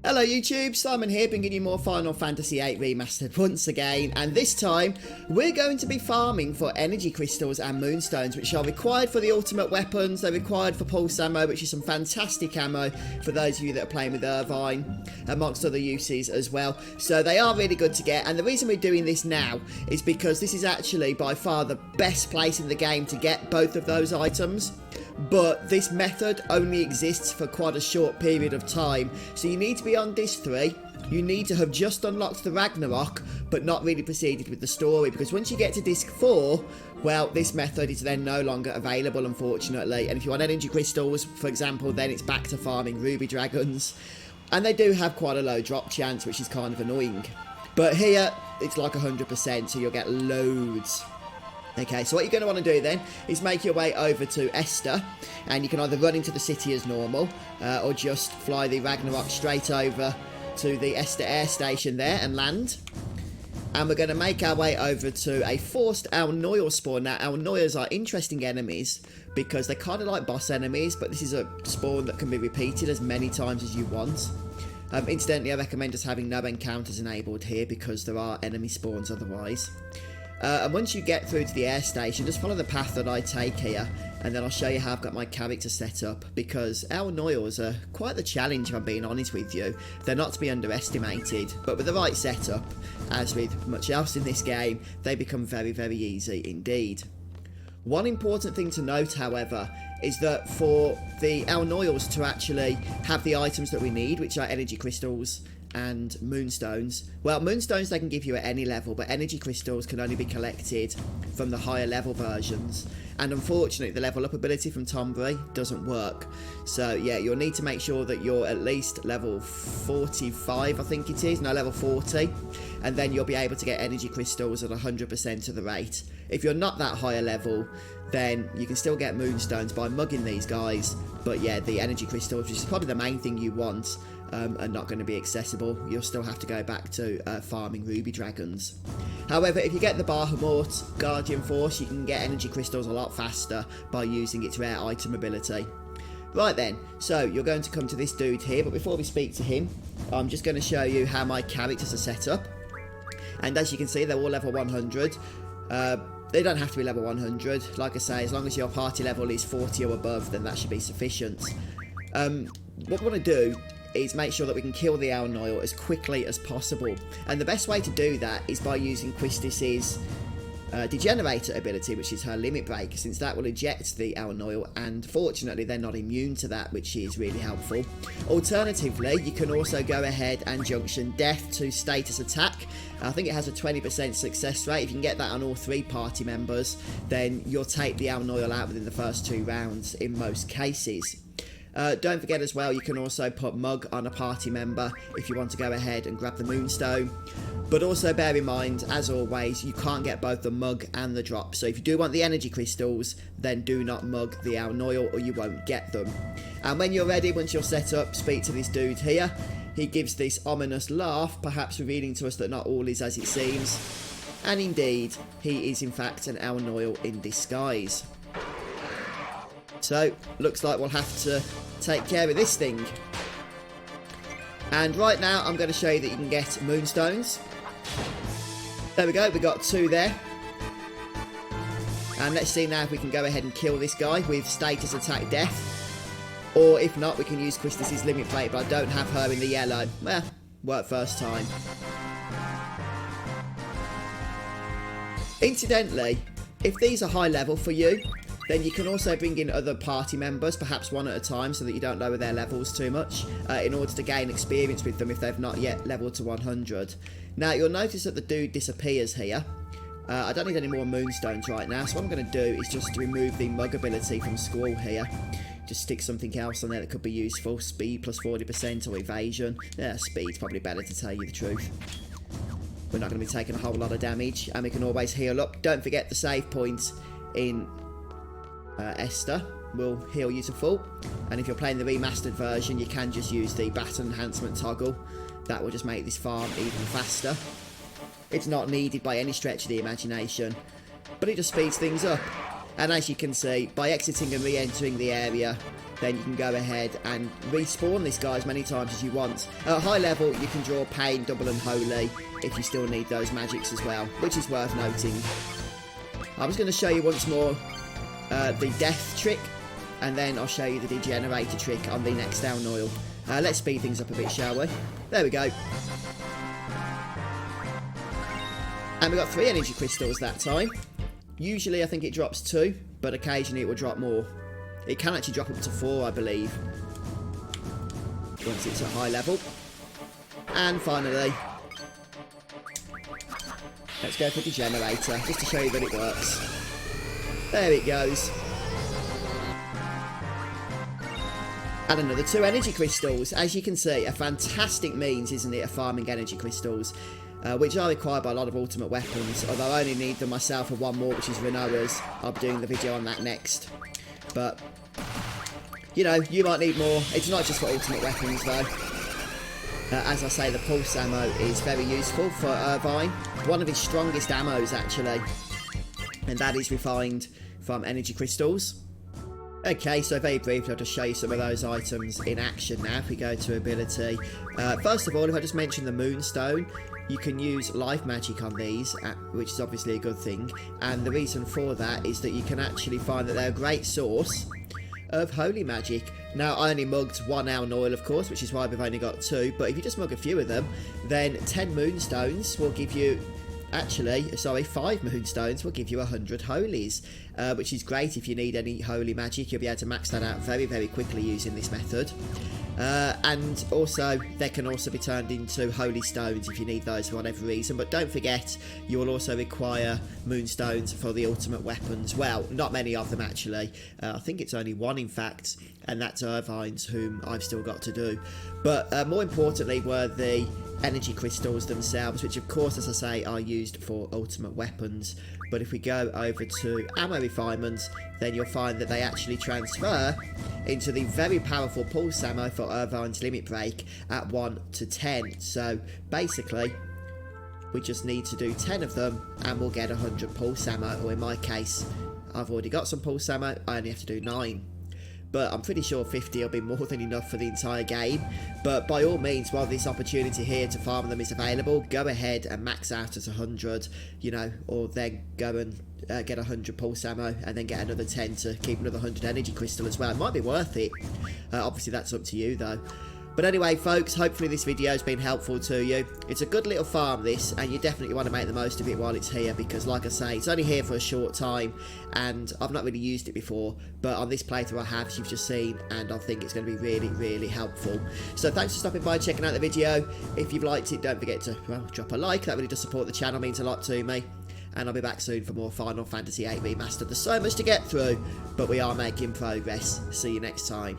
Hello YouTube, Simon here bringing you more Final Fantasy VIII Remastered once again, and this time we're going to be farming for energy crystals and moonstones, which are required for the ultimate weapons. They're required for pulse ammo, which is some fantastic ammo for those of you that are playing with Irvine, amongst other uses as well. So they are really good to get, and the reason we're doing this now is because this is actually by far the best place in the game to get both of those items. But this method only exists for quite a short period of time, so you need to be on disc 3, you need to have just unlocked the Ragnarok, but not really proceeded with the story, because once you get to disc 4, well, this method is then no longer available, unfortunately. And if you want energy crystals, for example, then it's back to farming ruby dragons, and they do have quite a low drop chance, which is kind of annoying. But here, it's like 100%, so you'll get loads. Okay, so what you're going to want to do then is make your way over to Esthar, and you can either run into the city as normal, or just fly the Ragnarok straight over to the Esthar air station there and land. And we're going to make our way over to a forced Elnoyle spawn. Now, Elnoyles are interesting enemies because they're kind of like boss enemies, but this is a spawn that can be repeated as many times as you want. Incidentally, I recommend just having no encounters enabled here because there are enemy spawns otherwise. And once you get through to the air station, just follow the path that I take here, and then I'll show you how I've got my character set up, because Elnoyles are quite the challenge, if I'm being honest with you. They're not to be underestimated, but with the right setup, as with much else in this game, they become very, very easy indeed. One important thing to note, however, is that for the Elnoyles to actually have the items that we need, which are energy crystals and moonstones. Well, moonstones they can give you at any level, but energy crystals can only be collected from the higher level versions. And unfortunately, the level up ability from Tombury doesn't work. So yeah, you'll need to make sure that you're at least level 45, I think it is. No, level 40. And then you'll be able to get energy crystals at 100% of the rate. If you're not that higher level, then you can still get moonstones by mugging these guys. But yeah, the energy crystals, which is probably the main thing you want, are not going to be accessible. You'll still have to go back to farming ruby dragons. However, if you get the Bahamut Guardian Force, you can get energy crystals a lot faster by using its rare item ability. Right then, so you're going to come to this dude here, but before we speak to him, I'm just going to show you how my characters are set up. And as you can see, they're all level 100. They don't have to be level 100. Like I say, as long as your party level is 40 or above, then that should be sufficient. What we want to do is make sure that we can kill the Elnoyle as quickly as possible. And the best way to do that is by using Quistis's Degenerator ability, which is her limit break, since that will eject the Elnoyle, and fortunately they're not immune to that, which is really helpful. Alternatively, you can also go ahead and junction death to status attack. I think it has a 20% success rate. If you can get that on all 3 party members, then you'll take the Elnoyle out within the first 2 rounds in most cases. Don't forget as well, you can also put Mug on a party member if you want to go ahead and grab the Moonstone. But also bear in mind, as always, you can't get both the Mug and the drop. So if you do want the energy crystals, then do not mug the Elnoyle or you won't get them. And when you're ready, once you're set up, speak to this dude here. He gives this ominous laugh, perhaps revealing to us that not all is as it seems. And indeed, he is in fact an Elnoyle in disguise. So, looks like we'll have to take care of this thing. And right now, I'm going to show you that you can get moonstones. There we go, we got 2 there. And let's see now if we can go ahead and kill this guy with status attack death. Or if not, we can use Quistis's limit plate, but I don't have her in the yellow. Well, work first time. Incidentally, if these are high level for you, then you can also bring in other party members, perhaps one at a time, so that you don't lower their levels too much, in order to gain experience with them if they've not yet leveled to 100. Now, you'll notice that the dude disappears here. I don't need any more moonstones right now, so what I'm going to do is just remove the mug ability from Squall here. Just stick something else on there that could be useful. Speed plus 40% or evasion. Yeah, speed's probably better to tell you the truth. We're not going to be taking a whole lot of damage, and we can always heal up. Don't forget the save points in Esthar will heal you to full, and if you're playing the remastered version, you can just use the battle enhancement toggle. That will just make this farm even faster. It's not needed by any stretch of the imagination, but it just speeds things up. And as you can see, by exiting and re-entering the area, then you can go ahead and respawn this guy as many times as you want. At high level, you can draw Pain, Double and Holy if you still need those magics as well, which is worth noting. I was going to show you once more the death trick, and then I'll show you the degenerator trick on the next Elnoyle. Let's speed things up a bit, shall we? There we go. And we got 3 energy crystals that time. Usually I think it drops 2, but occasionally it will drop more. It can actually drop up to 4, I believe, once it's at high level. And finally, let's go for the generator, just to show you that it works. There it goes. And another 2 energy crystals. As you can see, a fantastic means, isn't it, of farming energy crystals, which are required by a lot of ultimate weapons, although I only need them myself for 1 more, which is Renoa's. I'll be doing the video on that next. But, you know, you might need more. It's not just for ultimate weapons, though. As I say, the pulse ammo is very useful for Irvine. One of his strongest ammos, actually. And that is refined from energy crystals. Okay, so very briefly, I'll just show you some of those items in action now. If we go to ability. First of all, if I just mention the Moonstone, you can use life magic on these, which is obviously a good thing. And the reason for that is that you can actually find that they're a great source of holy magic. Now, I only mugged 1 Elnoyle, of course, which is why we've only got 2. But if you just mug a few of them, then 10 Moonstones will give you... Actually, sorry, 5 Moonstones will give you 100 holies, which is great if you need any holy magic. You'll be able to max that out very, very quickly using this method. And also, they can also be turned into holy stones if you need those for whatever reason. But don't forget, you will also require moonstones for the ultimate weapons. Well, not many of them, actually. I think it's only 1, in fact, and that's Irvine's, whom I've still got to do. But more importantly were the energy crystals themselves, which of course, as I say, are used for ultimate weapons. But if we go over to ammo refinements, then you'll find that they actually transfer into the very powerful pulse ammo for Irvine's limit break at 1 to 10. So basically, we just need to do 10 of them and we'll get 100 pulse ammo, or in my case, I've already got some pulse ammo, I only have to do 9. But I'm pretty sure 50 will be more than enough for the entire game. But by all means, while this opportunity here to farm them is available, go ahead and max out at 100, you know, or then go and get 100 pulse ammo and then get another 10 to keep another 100 energy crystal as well. It might be worth it. Obviously, that's up to you, though. But anyway, folks, hopefully this video has been helpful to you. It's a good little farm, this, and you definitely want to make the most of it while it's here, because, like I say, it's only here for a short time, and I've not really used it before, but on this playthrough I have, as you've just seen, and I think it's going to be really, really helpful. So thanks for stopping by and checking out the video. If you've liked it, don't forget to, well, drop a like. That really does support the channel, means a lot to me. And I'll be back soon for more Final Fantasy VIII Remastered. There's so much to get through, but we are making progress. See you next time.